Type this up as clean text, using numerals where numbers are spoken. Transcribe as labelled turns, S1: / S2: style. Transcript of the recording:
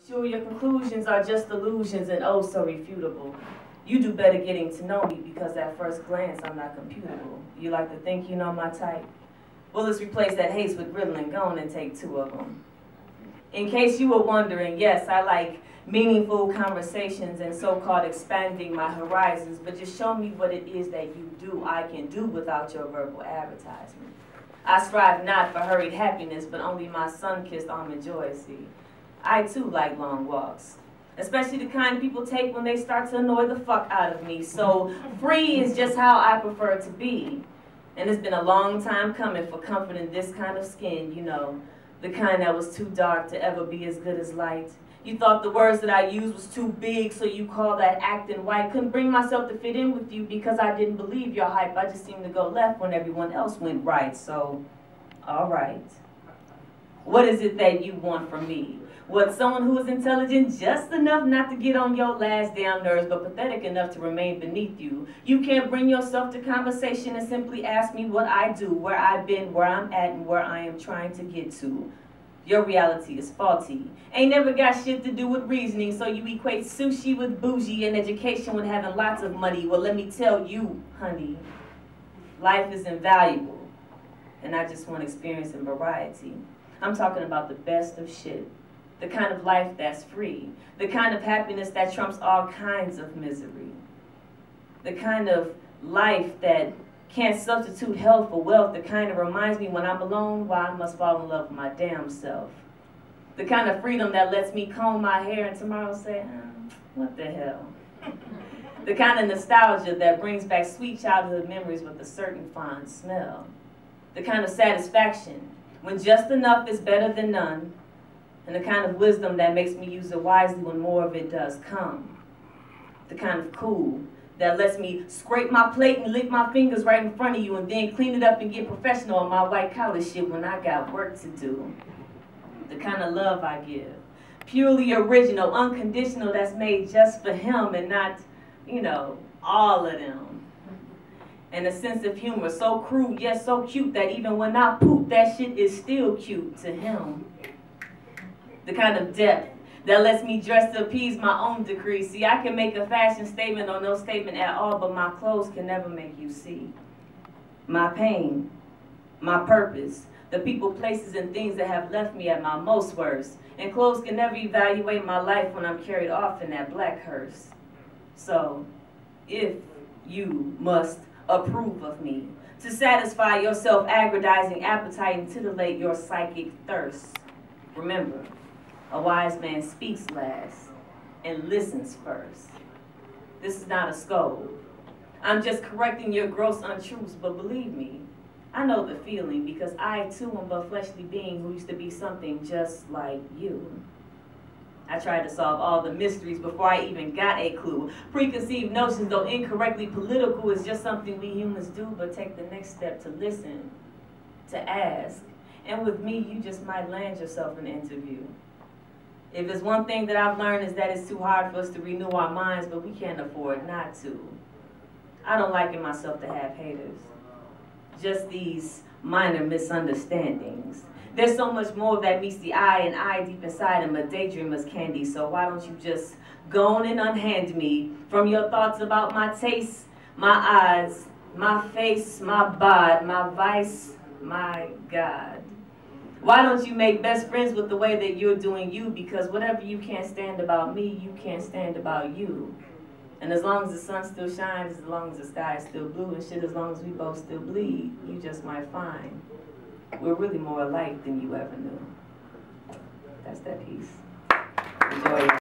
S1: Sure, your conclusions are just illusions and oh so refutable. You do better getting to know me because at first glance I'm not computable. You like to think you know my type? Well, let's replace that haste with riddling. Go on and take 2 of them. In case you were wondering, yes, I like meaningful conversations and so-called expanding my horizons, but just show me what it is that you do I can do without your verbal advertisement. I strive not for hurried happiness, but only my sun-kissed almond joy, see. I too like long walks, especially the kind people take when they start to annoy the fuck out of me. So free is just how I prefer to be. And it's been a long time coming for comfort in this kind of skin, you know, the kind that was too dark to ever be as good as light. You thought the words that I used was too big, so you call that acting white. Couldn't bring myself to fit in with you because I didn't believe your hype. I just seemed to go left when everyone else went right. So, all right. What is it that you want from me? What, someone who is intelligent just enough not to get on your last damn nerves, but pathetic enough to remain beneath you? You can't bring yourself to conversation and simply ask me what I do, where I've been, where I'm at, and where I am trying to get to. Your reality is faulty. Ain't never got shit to do with reasoning, so you equate sushi with bougie and education with having lots of money. Well, let me tell you, honey, life is invaluable, and I just want experience and variety. I'm talking about the best of shit. The kind of life that's free. The kind of happiness that trumps all kinds of misery. The kind of life that can't substitute health for wealth. The kind that reminds me when I'm alone why I must fall in love with my damn self. The kind of freedom that lets me comb my hair and tomorrow say, what the hell? The kind of nostalgia that brings back sweet childhood memories with a certain fond smell. The kind of satisfaction when just enough is better than none. And the kind of wisdom that makes me use it wisely when more of it does come. The kind of cool that lets me scrape my plate and lick my fingers right in front of you and then clean it up and get professional on my white collar shit when I got work to do. The kind of love I give. Purely original, unconditional, that's made just for him and not, you know, all of them. And a sense of humor so crude yet so cute that even when I poop, that shit is still cute to him. The kind of depth that lets me dress to appease my own decree. See, I can make a fashion statement or no statement at all, but my clothes can never make you see. My pain, my purpose, the people, places, and things that have left me at my most worst. And clothes can never evaluate my life when I'm carried off in that black hearse. So, if you must approve of me, to satisfy your self-aggrandizing appetite and titillate your psychic thirst, remember, a wise man speaks last and listens first. This is not a scold. I'm just correcting your gross untruths, but believe me, I know the feeling because I too am but fleshly being who used to be something just like you. I tried to solve all the mysteries before I even got a clue. Preconceived notions, though incorrectly political, is just something we humans do, but take the next step to listen, to ask. And with me, you just might land yourself an interview. If there's one thing that I've learned is that it's too hard for us to renew our minds, but we can't afford not to. I don't like in myself to have haters. Just these minor misunderstandings. There's so much more that meets the eye, and I deep inside am a daydreamer's candy, so why don't you just go on and unhand me from your thoughts about my taste, my eyes, my face, my bod, my vice, my God. Why don't you make best friends with the way that you're doing you? Because whatever you can't stand about me, you can't stand about you. And as long as the sun still shines, as long as the sky is still blue and shit, as long as we both still bleed, you just might find we're really more alike than you ever knew. That's that piece. Enjoy it.